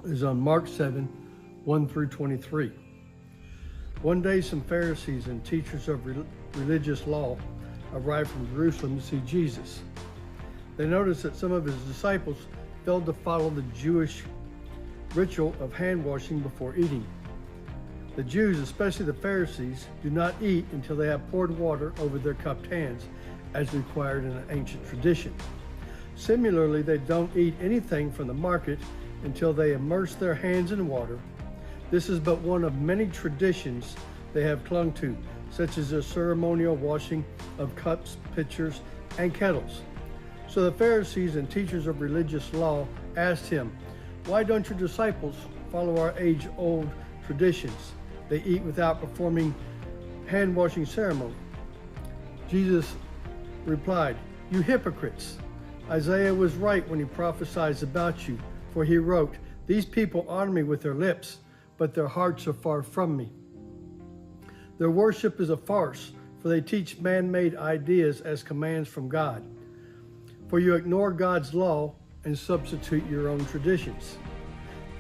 is on Mark 7, 1 through 23. One day some Pharisees and teachers of religious law arrived from Jerusalem to see Jesus. They noticed that some of his disciples failed to follow the Jewish ritual of hand washing before eating. The Jews, especially the Pharisees, do not eat until they have poured water over their cupped hands, as required in an ancient tradition. Similarly, they don't eat anything from the market until they immerse their hands in water. This is but one of many traditions they have clung to, such as the ceremonial washing of cups, pitchers, and kettles. So the Pharisees and teachers of religious law asked him, "Why don't your disciples follow our age-old traditions? They eat without performing hand-washing ceremony." Jesus replied, "You hypocrites! Isaiah was right when he prophesied about you, for he wrote, 'These people honor me with their lips, but their hearts are far from me. Their worship is a farce, for they teach man-made ideas as commands from God. For you ignore God's law and substitute your own traditions.'"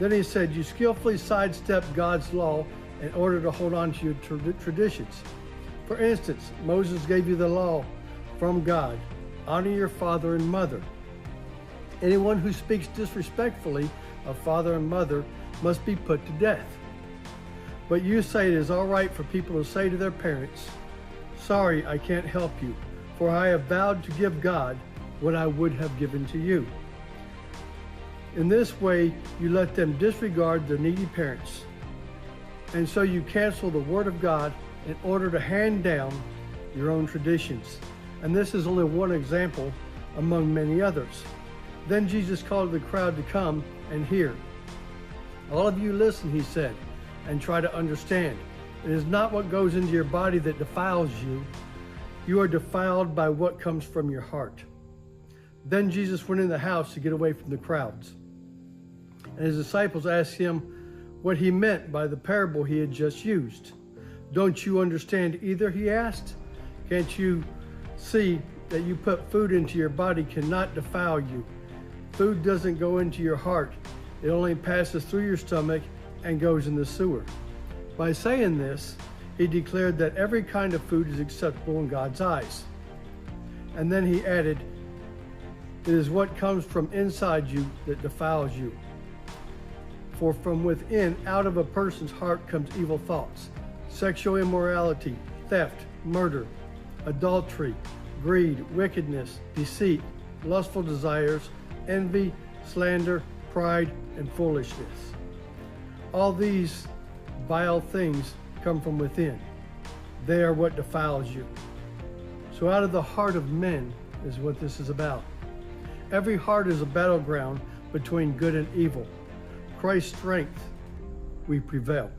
Then he said, "You skillfully sidestep God's law in order to hold on to your traditions. For instance, Moses gave you the law from God, honor your father and mother. Anyone who speaks disrespectfully of father and mother must be put to death. But you say it is all right for people to say to their parents, 'Sorry, I can't help you, for I have vowed to give God what I would have given to you.' In this way, you let them disregard their needy parents. And so you cancel the word of God in order to hand down your own traditions." And this is only one example among many others. Then Jesus called the crowd to come and hear. "All of you listen," he said, "and try to understand. It is not what goes into your body that defiles you. You are defiled by what comes from your heart." Then Jesus went in the house to get away from the crowds. And his disciples asked him what he meant by the parable he had just used. "Don't you understand either?" he asked. "Can't you see that you put food into your body cannot defile you? Food doesn't go into your heart. It only passes through your stomach and goes in the sewer." By saying this, he declared that every kind of food is acceptable in God's eyes. And then he added, "It is what comes from inside you that defiles you. For from within, out of a person's heart comes evil thoughts, sexual immorality, theft, murder, adultery, greed, wickedness, deceit, lustful desires, envy, slander, pride, and foolishness. All these vile things come from within. They are what defiles you." So out of the heart of men is what this is about. Every heart is a battleground between good and evil. Christ's strength, we prevail.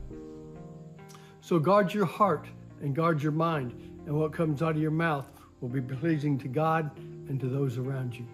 So guard your heart and guard your mind, and what comes out of your mouth will be pleasing to God and to those around you.